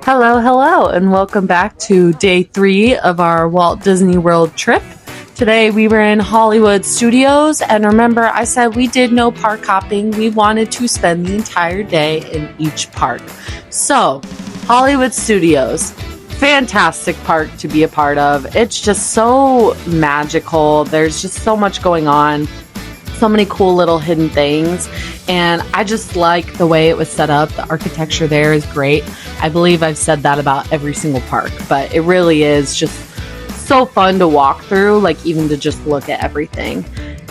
Hello, and welcome back to day 3 of our Walt Disney World trip. Today we were in Hollywood Studios, and remember I said we did no park hopping. We wanted to spend the entire day in each park. So, Hollywood Studios, fantastic park to be a part of. It's just so magical. There's just so much going on. So many cool little hidden things, and I just like the way it was set up. The architecture there is great. I believe I've said that about every single park, but it really is just so fun to walk through, like even to just look at everything.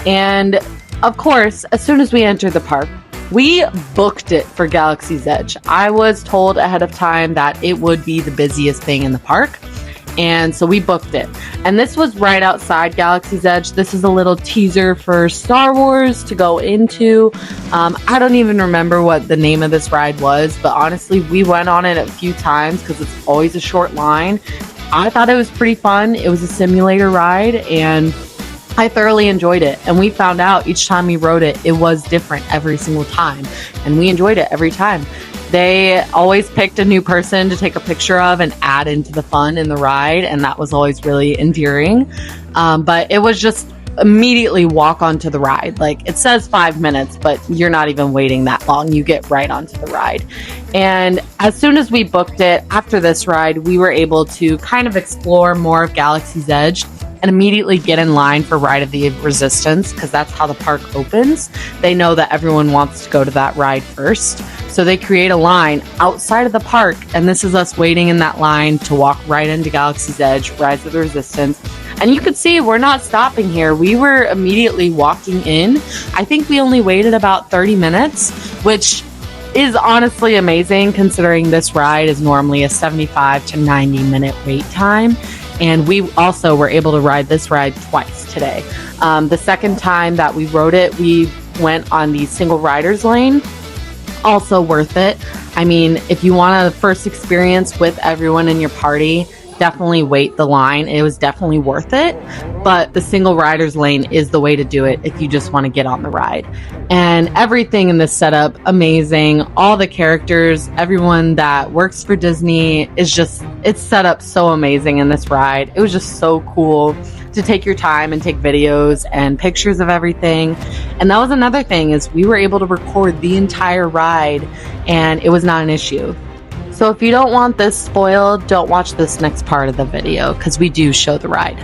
And of course, as soon as we entered the park, we booked it for Galaxy's Edge. I was told ahead of time that it would be the busiest thing in the park. And so we booked it. And this was right outside Galaxy's Edge. This is a little teaser for Star Wars to go into. I don't even remember what the name of this ride was, but honestly, we went on it a few times because it's always a short line. I thought it was pretty fun. It was a simulator ride, and I thoroughly enjoyed it. And we found out each time we rode it, it was different every single time. And we enjoyed it every time. They always picked a new person to take a picture of and add into the fun in the ride, and that was always really endearing. But it was just immediately walk onto the ride. Like, it says 5 minutes, but you're not even waiting that long. You get right onto the ride. And as soon as we booked it, after this ride, we were able to kind of explore more of Galaxy's Edge and immediately get in line for Ride of the Resistance, because that's how the park opens. They know that everyone wants to go to that ride first. So they create a line outside of the park, and this is us waiting in that line to walk right into Galaxy's Edge, Rise of the Resistance. And you could see we're not stopping here. We were immediately walking in. I think we only waited about 30 minutes, which is honestly amazing considering this ride is normally a 75 to 90 minute wait time. And we also were able to ride this ride twice today. The second time that we rode it, we went on the single riders lane. Also worth it. I mean, if you want a first experience with everyone in your party, definitely wait the line. It was definitely worth it. But the single riders lane is the way to do it if you just want to get on the ride. And everything in this setup, amazing. All the characters, everyone that works for Disney is just, it's set up so amazing in this ride. It was just so cool to take your time and take videos and pictures of everything. And that was another thing, is we were able to record the entire ride and it was not an issue. So if you don't want this spoiled, don't watch this next part of the video, because we do show the ride.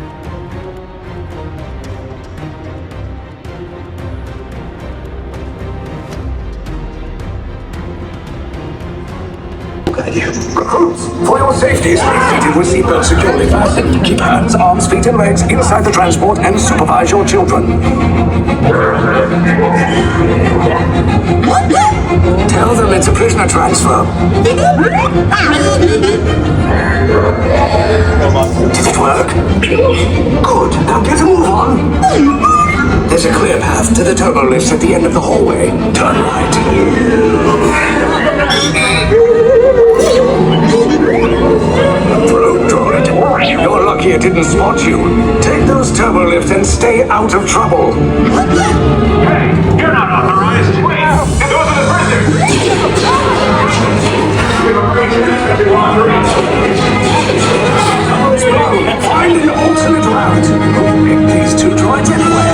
For your safety, stay seated with seatbelts securely fastened. Keep hands, arms, feet, and legs inside the transport and supervise your children. Tell them it's a prisoner transfer. Did it work? Good. Now get a move on. There's a clear path to the turbo lifts at the end of the hallway. Turn right. Probe droid. You're lucky it didn't spot you. Take those turbo lifts and stay out of trouble. Hey, you're not authorized. Wait, and those are the prisoners. Find an alternate route. Pick these two droids anyway.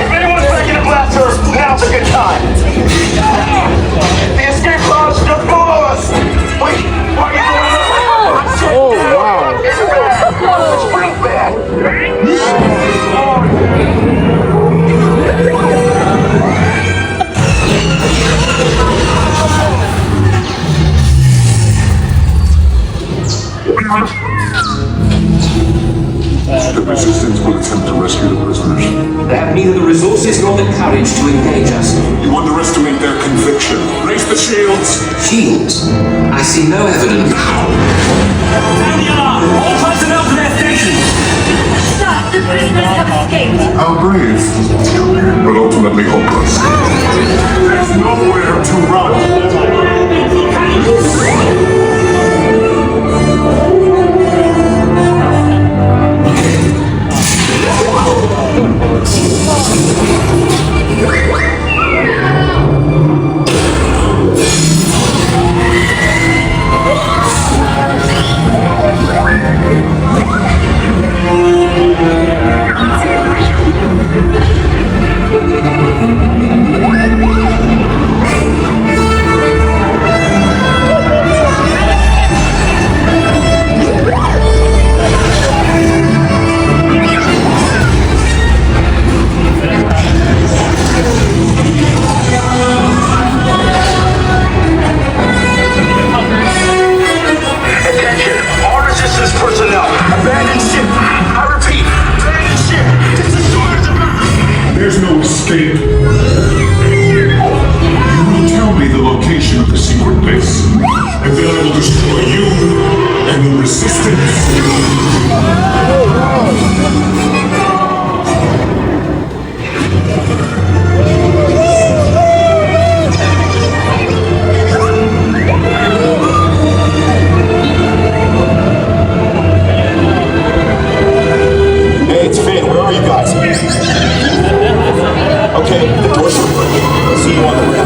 If anyone's breaking a blaster, now's a good time. The escape pods just below us. Wait, why are you going? Oh, wow. It's real bad. The Resistance will attempt to rescue the prisoners. They have neither the resources nor the courage to engage us. You underestimate their conviction. Raise the shields! Shields? I see no evidence. Sound the alarm! All personnel to their stations! Sir, the prisoners have escaped. How brave, but ultimately hopeless. There's nowhere to run. Attention, all resistance personnel. Abandon ship. I repeat, abandon ship. This destroyer is about to... There's no escape. You will tell me the location of the secret base, and then I will destroy you and the resistance. Hey, it's Finn. Where are you guys? Okay, the door's open. I'll see you on the way.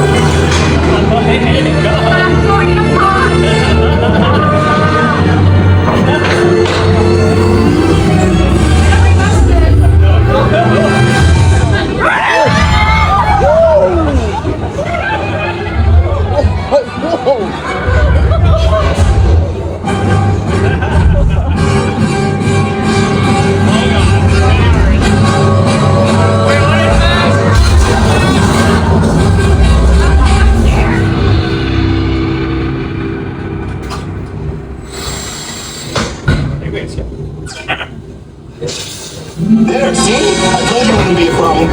There, see? I told you it wouldn't be a problem.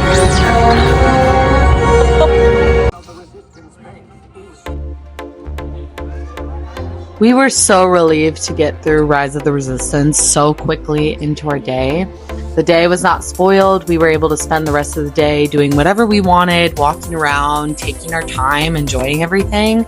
We were so relieved to get through Rise of the Resistance so quickly into our day. The day was not spoiled. We were able to spend the rest of the day doing whatever we wanted, walking around, taking our time, enjoying everything.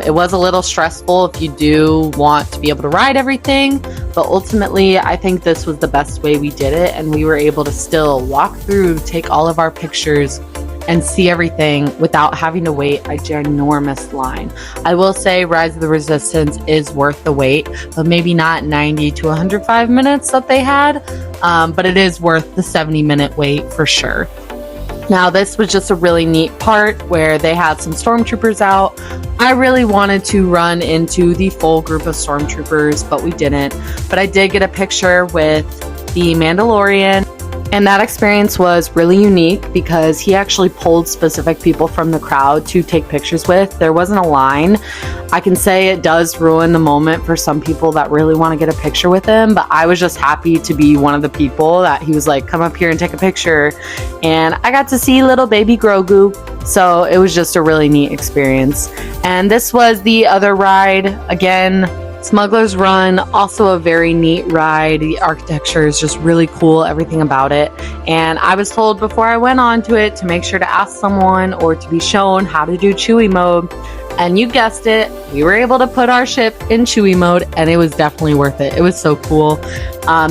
It was a little stressful if you do want to be able to ride everything, but ultimately I think this was the best way we did it, and we were able to still walk through, take all of our pictures, and see everything without having to wait a ginormous line. I will say Rise of the Resistance is worth the wait, but maybe not 90 to 105 minutes that they had, but it is worth the 70-minute wait for sure. Now, this was just a really neat part where they had some stormtroopers out. I really wanted to run into the full group of stormtroopers, but we didn't. But I did get a picture with the Mandalorian, and that experience was really unique because he actually pulled specific people from the crowd to take pictures with. There wasn't a line. I can say it does ruin the moment for some people that really want to get a picture with him, but I was just happy to be one of the people that he was like, come up here and take a picture. And I got to see little baby Grogu. So it was just a really neat experience. And this was the other ride. Again, Smuggler's Run, also a very neat ride. The architecture is just really cool, everything about it. And I was told before I went onto it to make sure to ask someone or to be shown how to do Chewie mode. And you guessed it, we were able to put our ship in Chewie mode, and it was definitely worth it. It was so cool.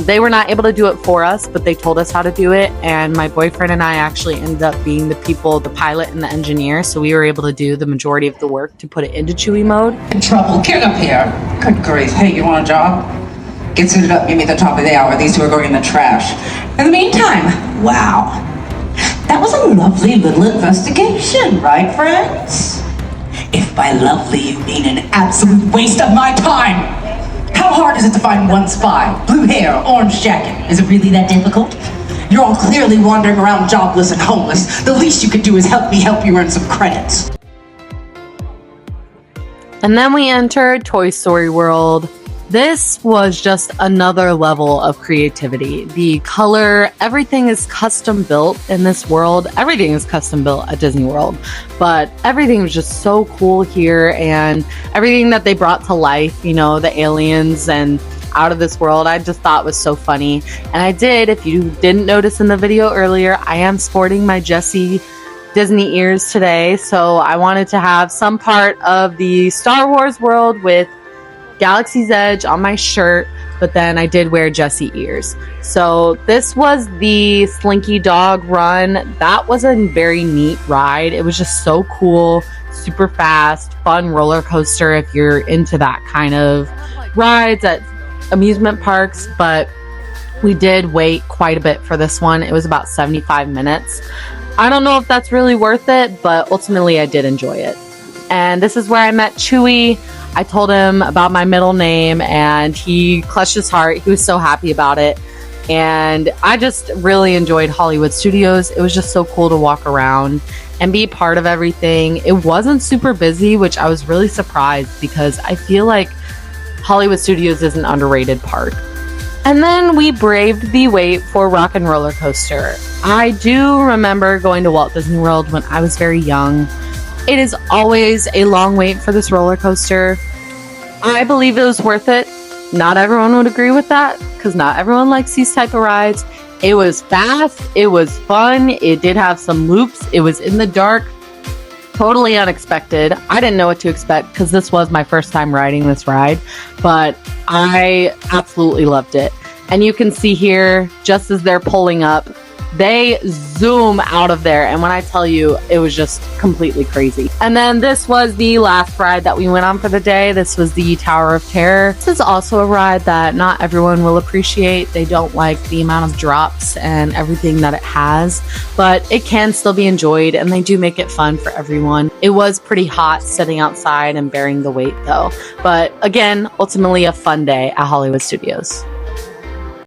They were not able to do it for us, but they told us how to do it. And my boyfriend and I actually ended up being the people, the pilot and the engineer. So we were able to do the majority of the work to put it into Chewie mode. In trouble. Get up here. Good grief. Hey, you want a job? Get suited up, meet me at the top of the hour. These two are going in the trash. In the meantime, wow. That was a lovely little investigation, right, friends? If by lovely you mean an absolute waste of my time. How hard is it to find one spy? Blue hair, orange jacket. Is it really that difficult? You're all clearly wandering around jobless and homeless. The least you could do is help me help you earn some credits. And then we entered Toy Story World. This was just another level of creativity. The color, everything is custom built in this world. Everything is custom built at Disney World, but everything was just so cool here, and everything that they brought to life, you know, the aliens and out of this world. I just thought was so funny. And I did, if you didn't notice in the video earlier, I am sporting my Jessie Disney ears today. So I wanted to have some part of the Star Wars world with Galaxy's Edge on my shirt, but then I did wear Jessie ears. So this was the Slinky Dog run. That was a very neat ride. It was just so cool, super fast, fun roller coaster if you're into that kind of rides at amusement parks. But we did wait quite a bit for this one. It was about 75 minutes. I don't know if that's really worth it, but ultimately I did enjoy it. And this is where I met Chewy. I told him about my middle name and he clutched his heart. He was so happy about it. And I just really enjoyed Hollywood Studios. It was just so cool to walk around and be part of everything. It wasn't super busy, which I was really surprised because I feel like Hollywood Studios is an underrated park. And then we braved the wait for Rock and Roller Coaster. I do remember going to Walt Disney World when I was very young. It is always a long wait for this roller coaster. I believe it was worth it. Not everyone would agree with that because not everyone likes these type of rides. It was fast. It was fun. It did have some loops. It was in the dark. Totally unexpected. I didn't know what to expect because this was my first time riding this ride, but I absolutely loved it. And you can see here, just as they're pulling up, they zoom out of there. And when I tell you, it was just completely crazy. And then this was the last ride that we went on for the day. This was the Tower of Terror. This is also a ride that not everyone will appreciate. They don't like the amount of drops and everything that it has, but it can still be enjoyed and they do make it fun for everyone. It was pretty hot sitting outside and bearing the weight though. But again, ultimately a fun day at Hollywood Studios.